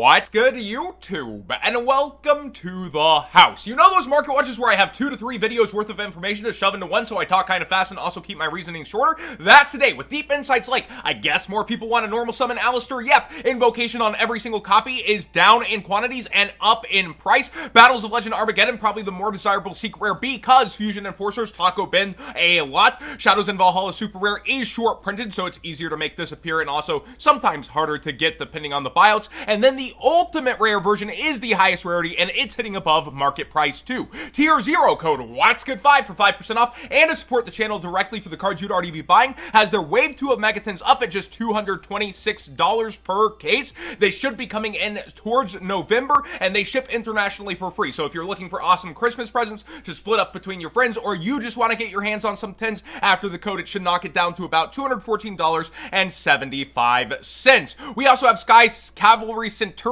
What's good, YouTube? And welcome to the house. You know those market watches where I have 2 to 3 videos worth of information to shove into one so I talk kind of fast and also keep my reasoning shorter? That's today, with deep insights like, I guess more people want a normal summon Alistair. Yep, invocation on every single copy is down in quantities and up in price. Battles of Legend Armageddon, probably the more desirable secret rare because Fusion Enforcers taco bend a lot. Shadows in Valhalla super rare is short printed, so it's easier to make this appear and also sometimes harder to get depending on the buyouts. And then the ultimate rare version is the highest rarity and it's hitting above market price too. Tier 0 code WhatsGood5 for 5% off, and to support the channel directly for the cards you'd already be buying has their Wave 2 of Megatins up at just $226 per case. They should be coming in towards November and they ship internationally for free. So if you're looking for awesome Christmas presents to split up between your friends, or you just want to get your hands on some tins after the code, it should knock it down to about $214.75. We also have Sky's Cavalry Centuria.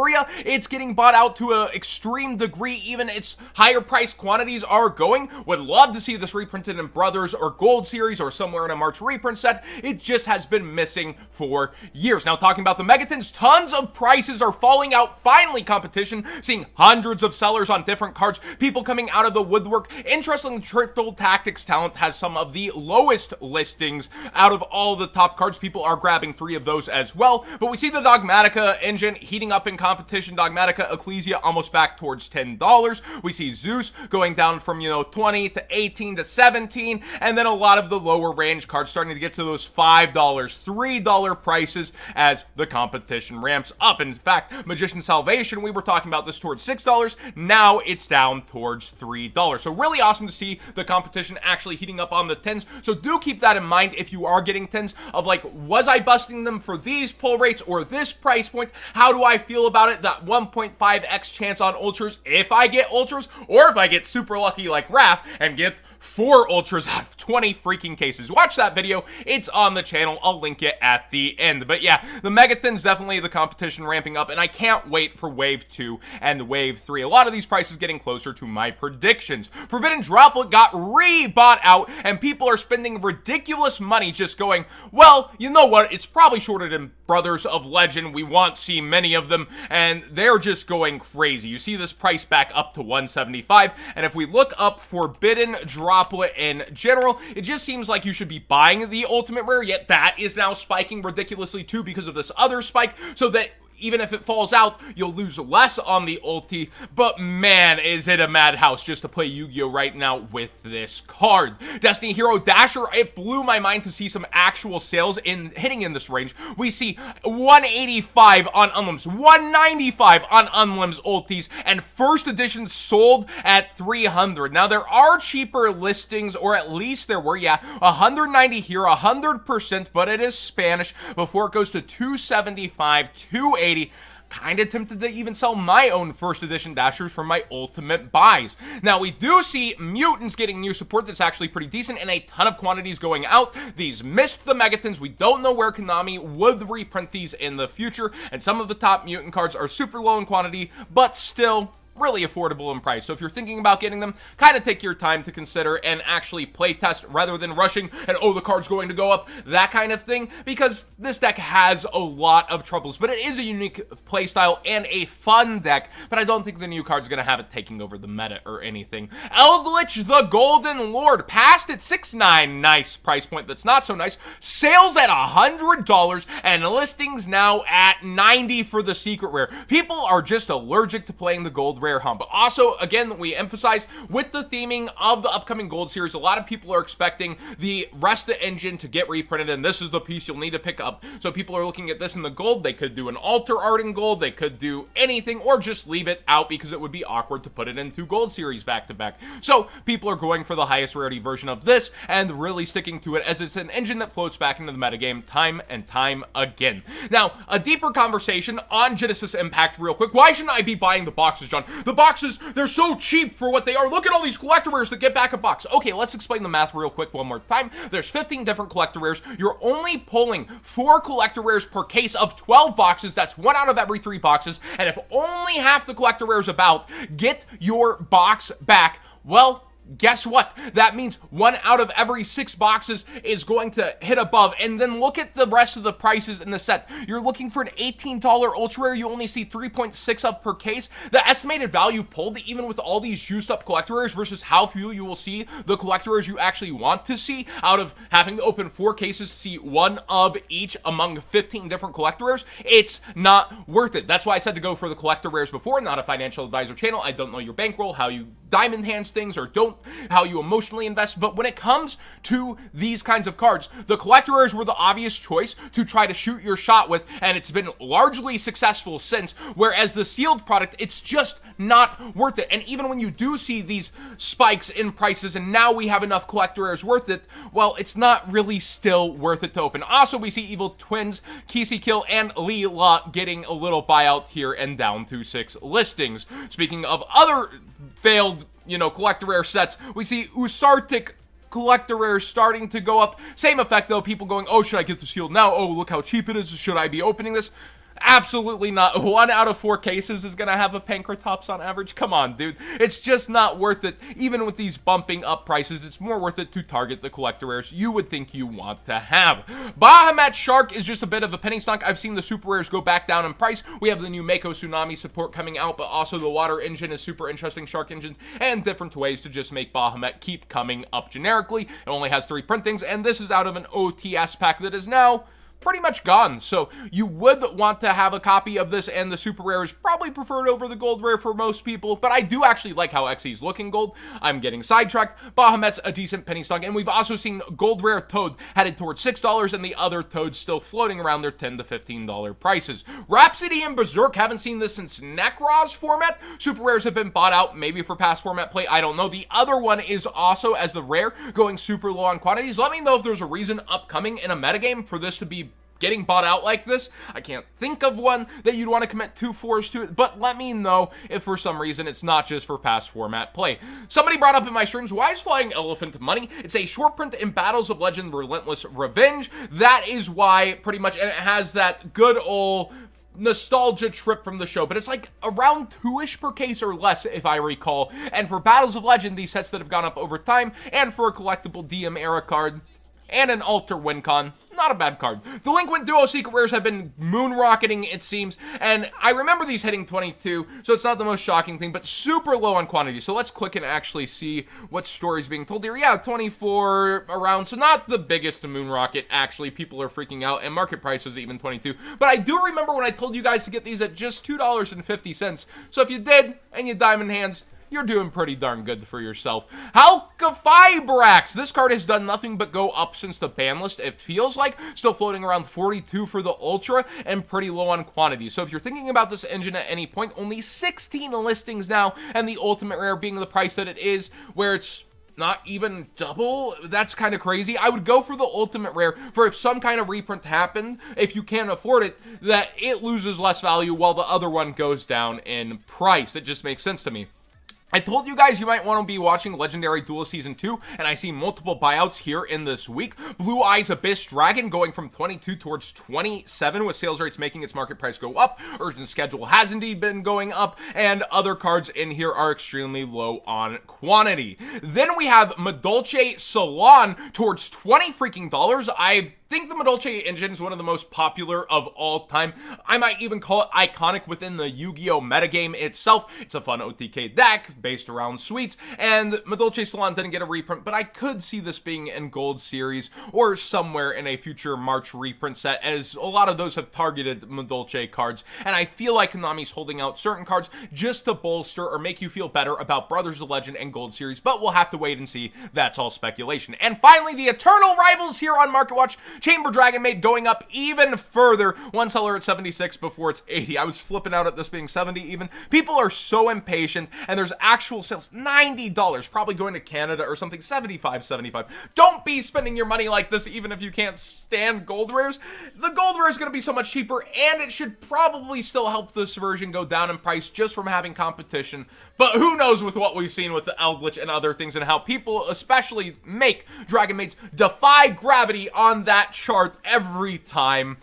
It's getting bought out to an extreme degree. Even its higher price quantities are going. Would love to see this reprinted in Brothers or Gold Series or somewhere in a March reprint set. It just has been missing for years. Now, talking about the Megatins, tons of prices are falling out. Finally, competition, seeing hundreds of sellers on different cards, people coming out of the woodwork. Interesting, Triple Tactics Talent has some of the lowest listings out of all the top cards. People are grabbing 3 of those as well. But we see the Dogmatica engine heating up in competition. Dogmatica Ecclesia almost back towards $10. We see Zeus going down from, 20 to 18 to 17. And then a lot of the lower range cards starting to get to those $5, $3 prices as the competition ramps up. In fact, Magician Salvation, we were talking about this towards $6. Now it's down towards $3. So really awesome to see the competition actually heating up on the tins. So do keep that in mind if you are getting tins of like, was I busting them for these pull rates or this price point? How do I feel about it? That 1.5x chance on ultras if I get ultras, or if I get super lucky like Raph and get 4 ultras out of 20 freaking cases. Watch that video. It's on the channel. I'll link it at the end. But yeah, the Megatin's definitely the competition ramping up, and I can't wait for Wave 2 and Wave 3. A lot of these prices getting closer to my predictions. Forbidden Droplet got re-bought out, and people are spending ridiculous money just going, well, you know what? It's probably shorter than Brothers of Legend. We won't see many of them, and they're just going crazy. You see this price back up to $175, and if we look up Forbidden Droplet in general, it just seems like you should be buying the ultimate rare, yet that is now spiking ridiculously too because of this other spike, so that even if it falls out, you'll lose less on the ulti. But man, is it a madhouse just to play Yu-Gi-Oh right now with this card. Destiny Hero Dasher, it blew my mind to see some actual sales hitting in this range. We see 185 on Unlims, 195 on Unlims ultis, and first edition sold at 300. Now, there are cheaper listings, or at least there were, yeah, 190 here, 100%, but it is Spanish before it goes to 275, 280. Kind of tempted to even sell my own first edition Dashers for my ultimate buys. Now, we do see Mutants getting new support that's actually pretty decent, and a ton of quantities going out. These missed the Megatins. We don't know where Konami would reprint these in the future, and some of the top Mutant cards are super low in quantity, but still really affordable in price. So if you're thinking about getting them, kind of take your time to consider and actually play test rather than rushing and, oh, the card's going to go up, that kind of thing, because this deck has a lot of troubles, but it is a unique play style and a fun deck, but I don't think the new card's going to have it taking over the meta or anything. Eldritch the Golden Lord, past at $6.9, nice price point that's not so nice, sales at $100, and listings now at $90 for the secret rare. People are just allergic to playing the gold rare hump. But also, again, we emphasize with the theming of the upcoming Gold Series, a lot of people are expecting the rest of the engine to get reprinted, and this is the piece you'll need to pick up. So people are looking at this in the gold. They could do an alter art in gold. They could do anything, or just leave it out because it would be awkward to put it into Gold Series back to back. So people are going for the highest rarity version of this and really sticking to it, as it's an engine that floats back into the metagame time and time again. Now, a deeper conversation on Genesis Impact real quick. Why shouldn't I be buying the boxes, John? The boxes, they're so cheap for what they are. Look at all these collector rares that get back a box. Okay, let's explain the math real quick one more time. There's 15 different collector rares. You're only pulling 4 collector rares per case of 12 boxes. That's 1 out of every 3 boxes. And if only half the collector rares about get your box back, well, guess what? That means 1 out of every 6 boxes is going to hit above. And then look at the rest of the prices in the set. You're looking for an $18 ultra rare, you only see 3.6 of per case. The estimated value pulled, even with all these juiced up collector rares versus how few you will see the collector rares you actually want to see, out of having to open 4 cases to see 1 of each among 15 different collector rares, it's not worth it. That's why I said to go for the collector rares before. Not a financial advisor channel. I don't know your bankroll, how you diamond hands things or don't, how you emotionally invest, but when it comes to these kinds of cards, the collector rares were the obvious choice to try to shoot your shot with, and it's been largely successful since, whereas the sealed product, it's just not worth it. And even when you do see these spikes in prices and now we have enough collector rares worth it, well, it's not really still worth it to open. Also, we see Evil Twins, Kisi Kill, and Leela getting a little buyout here and down to 6 listings. Speaking of other failed, collector rare sets, we see Usartic collector rares starting to go up. Same effect though, people going, oh, should I get the sealed now? Oh, look how cheap it is. Should I be opening this? Absolutely not. 1 out of 4 cases is gonna have a Pancratops on average. Come on, dude. It's just not worth it. Even with these bumping up prices, it's more worth it to target the collector rares you would think you want to have. Bahamut Shark is just a bit of a penny stock. I've seen the super rares go back down in price. We have the new Mako Tsunami support coming out, but also the water engine is super interesting, shark engine, and different ways to just make Bahamut keep coming up generically. It only has 3 printings, and this is out of an OTS pack that is now pretty much gone. So you would want to have a copy of this, and the super rare is probably preferred over the gold rare for most people, but I do actually like how XE's looking gold. I'm getting sidetracked. Bahamut's a decent penny stock, and we've also seen gold rare Toad headed towards $6 and the other Toads still floating around their $10 to $15 prices. Rhapsody and Berserk, haven't seen this since Necros format. Super rares have been bought out, maybe for past format play, I don't know. The other one is also, as the rare, going super low on quantities. Let me know if there's a reason upcoming in a metagame for this to be getting bought out like this. I can't think of one that you'd want to commit 2 fours to it, but let me know if for some reason it's not just for past format play. Somebody brought up in my streams, why is Flying Elephant money? It's a short print in Battles of Legend Relentless Revenge. That is why, pretty much, and it has that good old nostalgia trip from the show, but it's like around 2-ish per case or less, if I recall. And for Battles of Legend, these sets that have gone up over time, and for a collectible DM era card, and an Alter Wincon, not a bad card. Delinquent Duo secret rares have been moon rocketing, it seems, and I remember these hitting 22, so it's not the most shocking thing, but super low on quantity. So let's click and actually see what story's being told here. Yeah, 24 around, so not the biggest moon rocket, actually. People are freaking out, and market price was even 22. But I do remember when I told you guys to get these at just $2.50. So if you did, and you diamond hands, you're doing pretty darn good for yourself. Halqifibrax. This card has done nothing but go up since the ban list, it feels like. Still floating around 42 for the Ultra and pretty low on quantity. So if you're thinking about this engine at any point, only 16 listings now, and the Ultimate Rare being the price that it is, where it's not even double. That's kind of crazy. I would go for the Ultimate Rare for if some kind of reprint happened, if you can't afford it, that it loses less value while the other one goes down in price. It just makes sense to me. I told you guys you might want to be watching Legendary Duel Season 2, and I see multiple buyouts here in this week. Blue Eyes Abyss Dragon going from 22 towards 27, with sales rates making its market price go up. Urgent Schedule has indeed been going up, and other cards in here are extremely low on quantity. Then we have Madolche Salon towards $20 freaking dollars. I think the Madolche engine is one of the most popular of all time. I might even call it iconic within the Yu-Gi-Oh! Metagame itself. It's a fun OTK deck based around sweets, and Madolche Salon didn't get a reprint, but I could see this being in Gold Series or somewhere in a future March reprint set, as a lot of those have targeted Madolche cards, and I feel like Konami's holding out certain cards just to bolster or make you feel better about Brothers of Legend and Gold Series, but we'll have to wait and see. That's all speculation. And finally, the Eternal Rivals here on Market Watch. Chamber Dragon Maid going up even further. One seller at 76 before it's 80. I was flipping out at this being 70 even. People are so impatient, and there's actual sales. $90, probably going to Canada or something. 75. Don't be spending your money like this even if you can't stand gold rares. The gold rare is going to be so much cheaper, and it should probably still help this version go down in price just from having competition. But who knows with what we've seen with the Eldritch and other things, and how people especially make Dragon Maids defy gravity on that chart every time.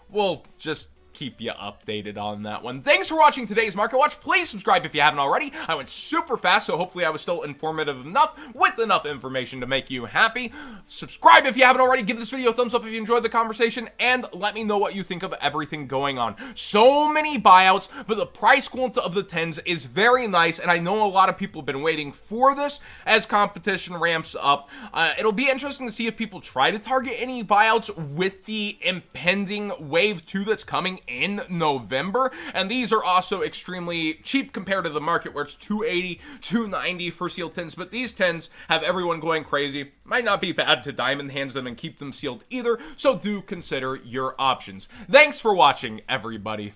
We'll just keep keep you updated on that one. Thanks for watching today's Market Watch. Please subscribe if you haven't already. I went super fast, so hopefully I was still informative enough with enough information to make you happy. Subscribe if you haven't already. Give this video a thumbs up if you enjoyed the conversation, and let me know what you think of everything going on. So many buyouts, but the price quality of the 10s is very nice, and I know a lot of people have been waiting for this as competition ramps up. It'll be interesting to see if people try to target any buyouts with the impending wave 2 that's coming in November, and these are also extremely cheap compared to the market where it's $280, $290 for sealed 10s, but these 10s have everyone going crazy. Might not be bad to diamond hands them and keep them sealed either, so do consider your options. Thanks for watching, everybody.